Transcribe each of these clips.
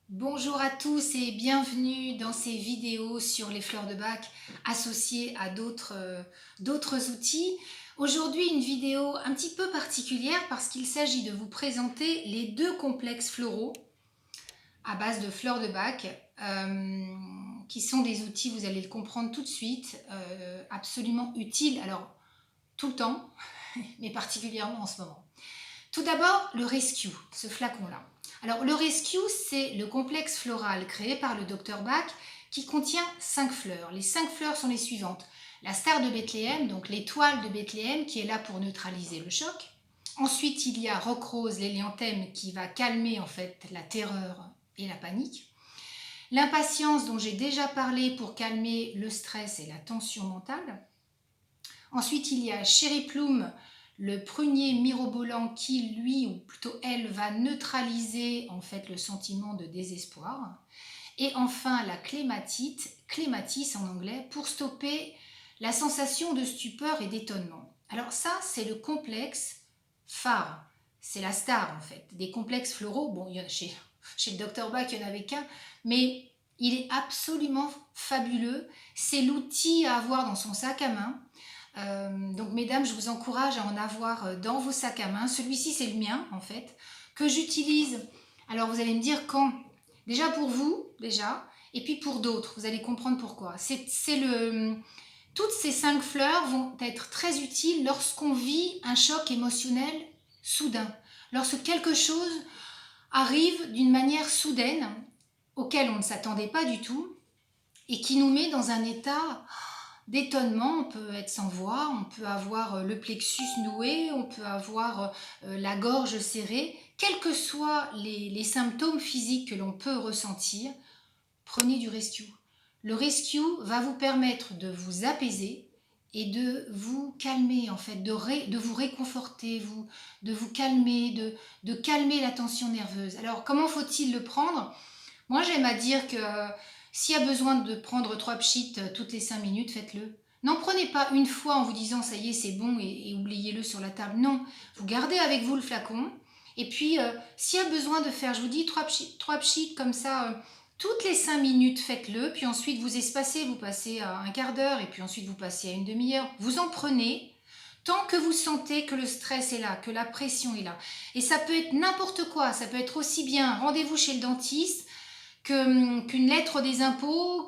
Bonjour à tous et bienvenue dans ces vidéos sur les fleurs de Bach associées à d'autres outils. Aujourd'hui, une vidéo un petit peu particulière parce qu'il s'agit de vous présenter les deux complexes floraux à base de fleurs de Bach qui sont des outils, vous allez le comprendre tout de suite, absolument utiles, alors tout le temps, mais particulièrement en ce moment. Tout d'abord, le Rescue, ce flacon-là. Alors, le Rescue, c'est le complexe floral créé par le Dr Bach qui contient 5 fleurs. Les 5 fleurs sont les suivantes. La star de Bethléem, donc l'étoile de Bethléem qui est là pour neutraliser le choc. Ensuite, il y a Roc Rose, l'hélianthème qui va calmer en fait la terreur et la panique. L'impatience dont j'ai déjà parlé pour calmer le stress et la tension mentale. Ensuite, il y a Cherry Plume, le prunier mirobolant qui, lui, ou plutôt elle, va neutraliser en fait le sentiment de désespoir. Et enfin, la clématite, clématis en anglais, pour stopper la sensation de stupeur et d'étonnement. Alors ça, c'est le complexe phare. C'est la star, en fait, des complexes floraux. Bon, il y en a chez le Dr Bach, il n'y en avait qu'un, mais il est absolument fabuleux. C'est l'outil à avoir dans son sac à main. Donc mesdames, je vous encourage à en avoir dans vos sacs à main. Celui-ci, c'est le mien, en fait, que j'utilise. Alors vous allez me dire quand. Déjà pour vous, déjà, et puis pour d'autres. Vous allez comprendre pourquoi. Toutes ces 5 fleurs vont être très utiles lorsqu'on vit un choc émotionnel soudain. Lorsque quelque chose arrive d'une manière soudaine, auquel on ne s'attendait pas du tout, et qui nous met dans un état d'étonnement. On peut être sans voix, on peut avoir le plexus noué, on peut avoir la gorge serrée. Quels que soient les symptômes physiques que l'on peut ressentir, prenez du Rescue. Le Rescue va vous permettre de vous apaiser et de vous calmer, en fait, de vous réconforter, de vous calmer, de calmer la tension nerveuse. Alors, comment faut-il le prendre? Moi, j'aime à dire que s'il y a besoin de prendre 3 pchites toutes les 5 minutes, faites-le. N'en prenez pas une fois en vous disant ça y est, c'est bon et oubliez-le sur la table. Non, vous gardez avec vous le flacon. Et puis, s'il y a besoin de faire, je vous dis, 3 pchites comme ça, toutes les 5 minutes, faites-le. Puis ensuite, vous espacez, vous passez à un quart d'heure et puis ensuite, vous passez à une demi-heure. Vous en prenez tant que vous sentez que le stress est là, que la pression est là. Et ça peut être n'importe quoi. Ça peut être aussi bien rendez-vous chez le dentiste, qu'une lettre des impôts,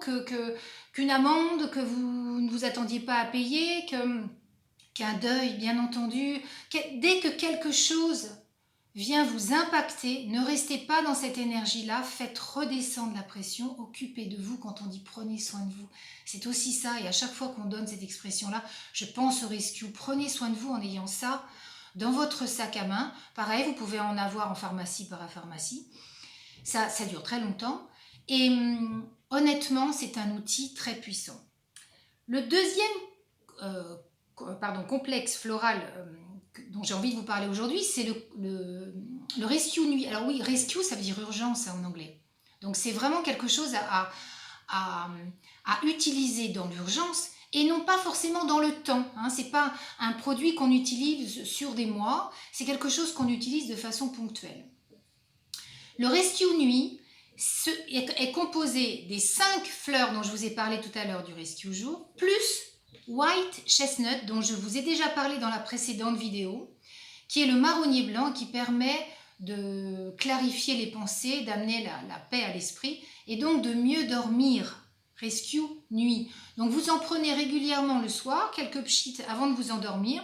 qu'une amende que vous ne vous attendiez pas à payer, qu'un deuil, bien entendu. Dès que quelque chose vient vous impacter, ne restez pas dans cette énergie-là, faites redescendre la pression, occupez de vous quand on dit prenez soin de vous. C'est aussi ça, et à chaque fois qu'on donne cette expression-là, je pense au Rescue. Prenez soin de vous en ayant ça dans votre sac à main. Pareil, vous pouvez en avoir en pharmacie, parapharmacie. Ça dure très longtemps. Et honnêtement, c'est un outil très puissant. Le deuxième complexe floral dont j'ai envie de vous parler aujourd'hui, c'est le Rescue Nuit. Alors oui, Rescue, ça veut dire urgence en anglais. Donc c'est vraiment quelque chose à utiliser dans l'urgence et non pas forcément dans le temps. Hein. Ce n'est pas un produit qu'on utilise sur des mois, c'est quelque chose qu'on utilise de façon ponctuelle. Le Rescue Nuit est composé des 5 fleurs dont je vous ai parlé tout à l'heure du Rescue Jour, plus White Chestnut, dont je vous ai déjà parlé dans la précédente vidéo, qui est le marronnier blanc qui permet de clarifier les pensées, d'amener la paix à l'esprit et donc de mieux dormir. Rescue Nuit. Donc vous en prenez régulièrement le soir, quelques pchites avant de vous endormir.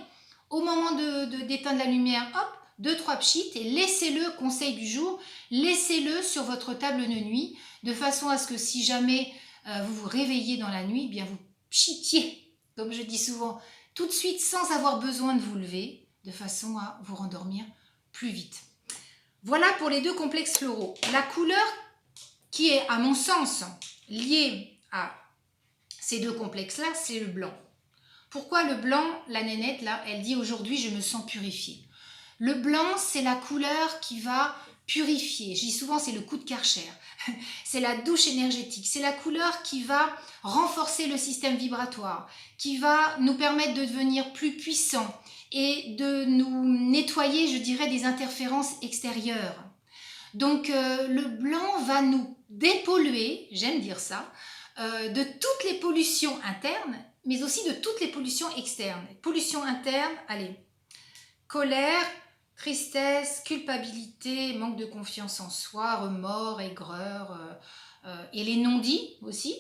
Au moment d'éteindre la lumière, hop, 2-3 pchites et laissez-le, conseil du jour, laissez-le sur votre table de nuit de façon à ce que si jamais vous vous réveillez dans la nuit, eh bien vous pchitiez, comme je dis souvent, tout de suite sans avoir besoin de vous lever, de façon à vous rendormir plus vite. Voilà pour les deux complexes floraux. La couleur qui est, à mon sens, liée à ces deux complexes-là, c'est le blanc. Pourquoi le blanc? La nénette, là, elle dit aujourd'hui, je me sens purifiée. Le blanc, c'est la couleur qui va purifier. Je dis souvent, c'est le coup de Karcher. C'est la douche énergétique. C'est la couleur qui va renforcer le système vibratoire, qui va nous permettre de devenir plus puissants et de nous nettoyer, je dirais, des interférences extérieures. Donc le blanc va nous dépolluer, j'aime dire ça, de toutes les pollutions internes, mais aussi de toutes les pollutions externes. Pollution interne, allez, colère, tristesse, culpabilité, manque de confiance en soi, remords, aigreur, et les non-dits aussi,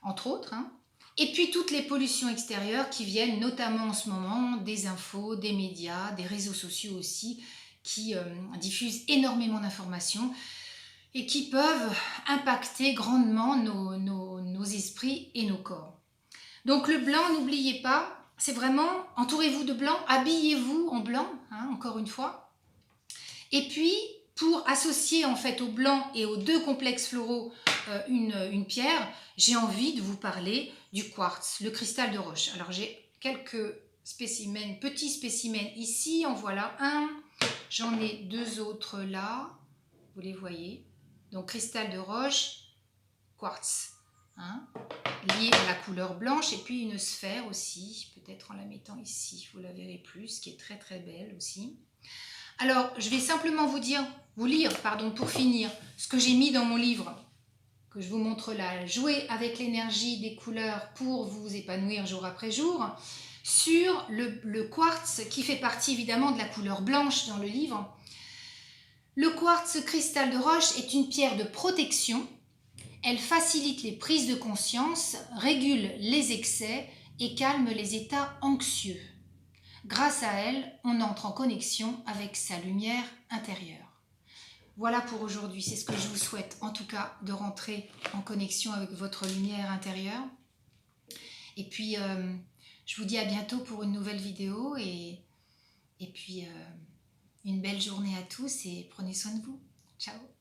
entre autres, hein. Et puis toutes les pollutions extérieures qui viennent notamment en ce moment des infos, des médias, des réseaux sociaux aussi, qui diffusent énormément d'informations et qui peuvent impacter grandement nos esprits et nos corps. Donc le blanc, n'oubliez pas, c'est vraiment, entourez-vous de blanc, habillez-vous en blanc, hein, encore une fois. Et puis, pour associer en fait au blanc et aux deux complexes floraux une pierre, j'ai envie de vous parler du quartz, le cristal de roche. Alors j'ai quelques spécimens, petits spécimens ici, en voilà un, j'en ai deux autres là, vous les voyez. Donc cristal de roche, quartz, hein, lié à la couleur blanche, et puis une sphère aussi, peut-être en la mettant ici, vous la verrez plus, qui est très très belle aussi. Alors, je vais simplement vous lire, pour finir, ce que j'ai mis dans mon livre, que je vous montre là. Jouer avec l'énergie des couleurs pour vous épanouir jour après jour, sur le quartz, qui fait partie évidemment de la couleur blanche dans le livre. Le quartz cristal de roche est une pierre de protection. Elle facilite les prises de conscience, régule les excès et calme les états anxieux. Grâce à elle, on entre en connexion avec sa lumière intérieure. Voilà pour aujourd'hui, c'est ce que je vous souhaite, en tout cas, de rentrer en connexion avec votre lumière intérieure. Et puis, je vous dis à bientôt pour une nouvelle vidéo et puis une belle journée à tous et prenez soin de vous. Ciao!